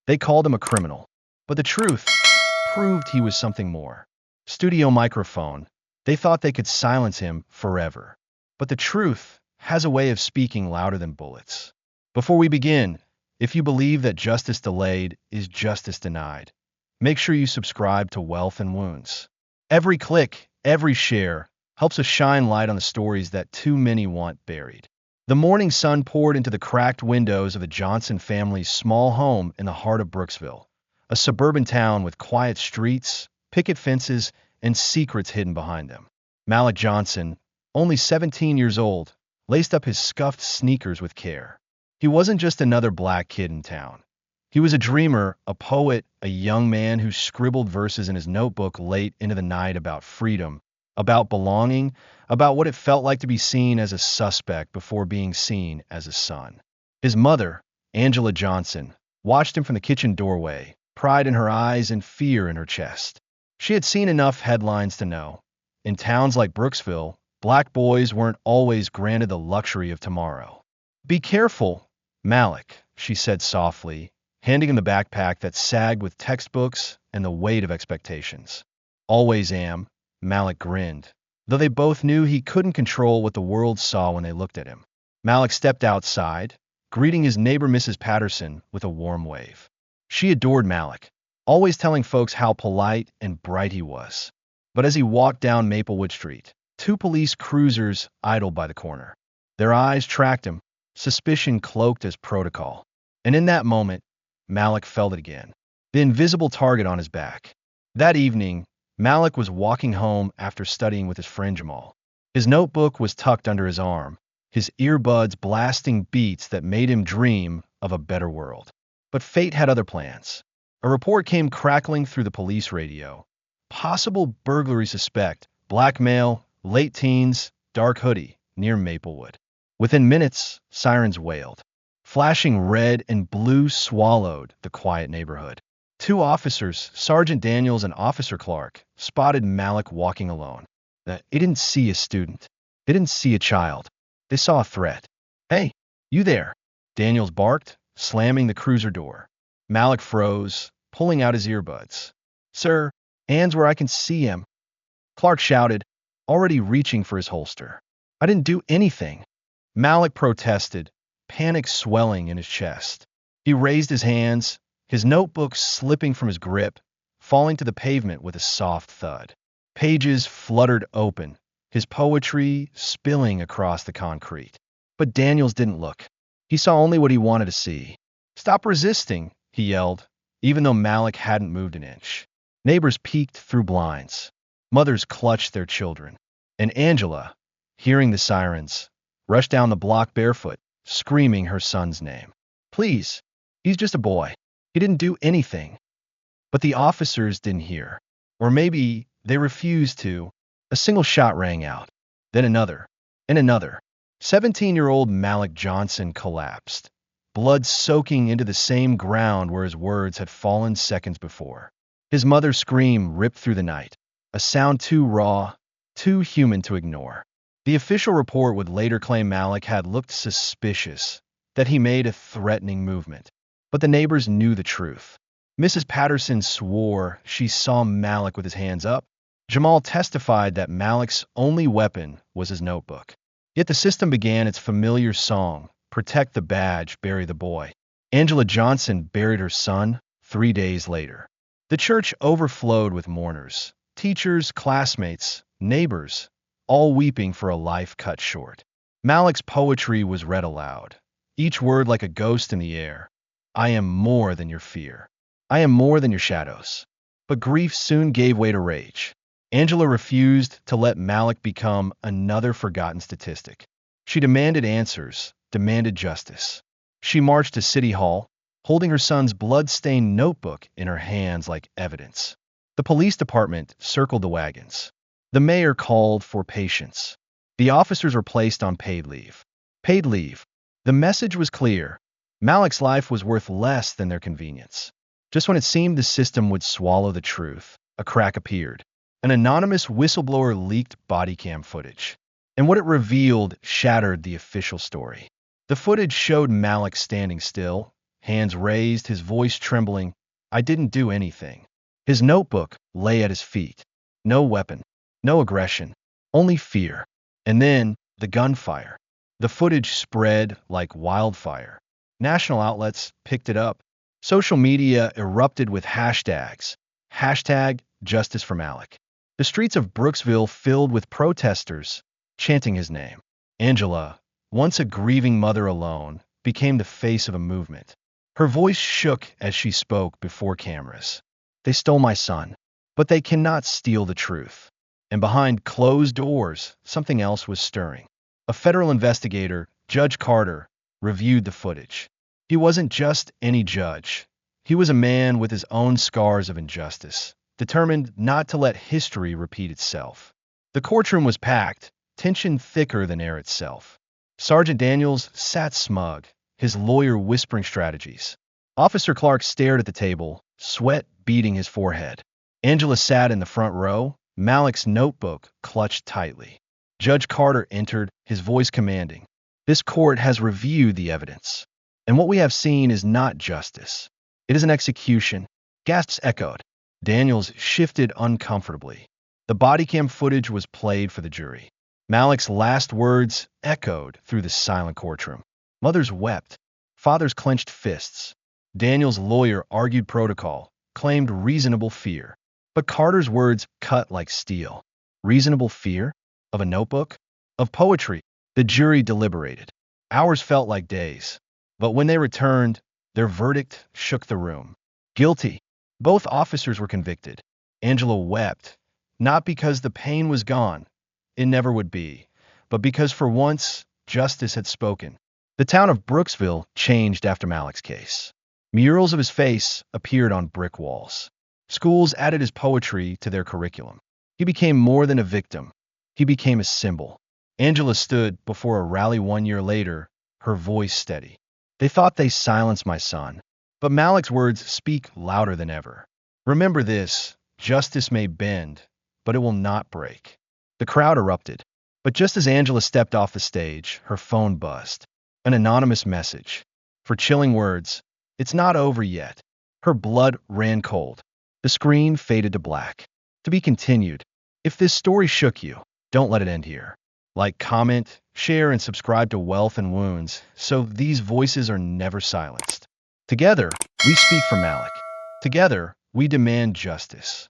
They called him a criminal. But the truth proved he was something more. Studio microphone. They thought they could silence him forever. But the truth has a way of speaking louder than bullets. Before we begin, if you believe that justice delayed is justice denied, make sure you subscribe to Wealth and Wounds. Every click, every share, helps us shine light on the stories that too many want buried. The morning sun poured into the cracked windows of the Johnson family's small home in the heart of Brooksville, a suburban town with quiet streets, picket fences, and secrets hidden behind them. Malik Johnson, only 17 years old, laced up his scuffed sneakers with care. He wasn't just another black kid in town. He was a dreamer, a poet, a young man who scribbled verses in his notebook late into the night about freedom, about belonging, about what it felt like to be seen as a suspect before being seen as a son. His mother, Angela Johnson, watched him from the kitchen doorway, pride in her eyes and fear in her chest. She had seen enough headlines to know. In towns like Brooksville, black boys weren't always granted the luxury of tomorrow. "Be careful, Malik," she said softly, handing him the backpack that sagged with textbooks and the weight of expectations. "Always am," Malik grinned, though they both knew he couldn't control what the world saw when they looked at him. Malik stepped outside, greeting his neighbor Mrs. Patterson with a warm wave. She adored Malik, always telling folks how polite and bright he was. But as he walked down Maplewood Street, two police cruisers idled by the corner. Their eyes tracked him, suspicion cloaked as protocol. And in that moment, Malik felt it again, the invisible target on his back. That evening, Malik was walking home after studying with his friend Jamal. His notebook was tucked under his arm, his earbuds blasting beats that made him dream of a better world. But fate had other plans. A report came crackling through the police radio. Possible burglary suspect, black male, late teens, dark hoodie, near Maplewood. Within minutes, sirens wailed. Flashing red and blue swallowed the quiet neighborhood. Two officers, Sergeant Daniels and Officer Clark, spotted Malik walking alone. They didn't see a student. They didn't see a child. They saw a threat. "Hey, you there!" Daniels barked, slamming the cruiser door. Malik froze, pulling out his earbuds. "Sir, hands where I can see him," Clark shouted, already reaching for his holster. "I didn't do anything." Malik protested, panic swelling in his chest. He raised his hands, his notebook slipping from his grip, falling to the pavement with a soft thud. Pages fluttered open, his poetry spilling across the concrete. But Daniels didn't look. He saw only what he wanted to see. "Stop resisting," he yelled, even though Malik hadn't moved an inch. Neighbors peeked through blinds. Mothers clutched their children. And Angela, hearing the sirens, rushed down the block barefoot, screaming her son's name. "Please, he's just a boy. He didn't do anything." But the officers didn't hear. Or maybe they refused to. A single shot rang out. Then another. And another. 17-year-old Malik Johnson collapsed, blood soaking into the same ground where his words had fallen seconds before. His mother's scream ripped through the night, a sound too raw, too human to ignore. The official report would later claim Malik had looked suspicious, that he made a threatening movement. But the neighbors knew the truth. Mrs. Patterson swore she saw Malik with his hands up. Jamal testified that Malik's only weapon was his notebook. Yet the system began its familiar song, "Protect the badge, bury the boy." Angela Johnson buried her son 3 days later. The church overflowed with mourners, teachers, classmates, neighbors, all weeping for a life cut short. Malik's poetry was read aloud, each word like a ghost in the air. "I am more than your fear. I am more than your shadows." But grief soon gave way to rage. Angela refused to let Malik become another forgotten statistic. She demanded answers, demanded justice. She marched to City Hall, holding her son's blood-stained notebook in her hands like evidence. The police department circled the wagons. The mayor called for patience. The officers were placed on paid leave. Paid leave. The message was clear. Malik's life was worth less than their convenience. Just when it seemed the system would swallow the truth, a crack appeared. An anonymous whistleblower leaked body cam footage. And what it revealed shattered the official story. The footage showed Malik standing still, hands raised, his voice trembling. I didn't do anything. His notebook lay at his feet. No weapon, no aggression, only fear. And then the gunfire. The footage spread like wildfire. National outlets picked it up. Social media erupted with hashtags. Hashtag Justice for Malik. The streets of Brooksville filled with protesters chanting his name. Angela, once a grieving mother alone, became the face of a movement. Her voice shook as she spoke before cameras. They stole my son, but they cannot steal the truth. And behind closed doors, something else was stirring. A federal investigator, Judge Carter, reviewed the footage. He wasn't just any judge. He was a man with his own scars of injustice, determined not to let history repeat itself. The courtroom was packed, tension thicker than air itself. Sergeant Daniels sat smug, his lawyer whispering strategies. Officer Clark stared at the table, sweat beading his forehead. Angela sat in the front row, Malik's notebook clutched tightly. Judge Carter entered, his voice commanding. This court has reviewed the evidence, and what we have seen is not justice. It is an execution. Gasps echoed. Daniels shifted uncomfortably. The body cam footage was played for the jury. Malik's last words echoed through the silent courtroom. Mothers wept. Fathers clenched fists. Daniels' lawyer argued protocol, claimed reasonable fear. But Carter's words cut like steel. Reasonable fear? Of a notebook? Of poetry? The jury deliberated. Hours felt like days. But when they returned, their verdict shook the room. Guilty. Both officers were convicted. Angela wept, not because the pain was gone. It never would be. But because for once, justice had spoken. The town of Brooksville changed after Malik's case. Murals of his face appeared on brick walls. Schools added his poetry to their curriculum. He became more than a victim. He became a symbol. Angela stood before a rally 1 year later, her voice steady. They thought they silenced my son, but Malik's words speak louder than ever. Remember this, justice may bend, but it will not break. The crowd erupted, but just as Angela stepped off the stage, her phone buzzed. An anonymous message. For chilling words, it's not over yet. Her blood ran cold. The screen faded to black. To be continued. If this story shook you, don't let it end here. Like, comment, share, and subscribe to Wealth and Wounds so these voices are never silenced. Together, we speak for Malik. Together, we demand justice.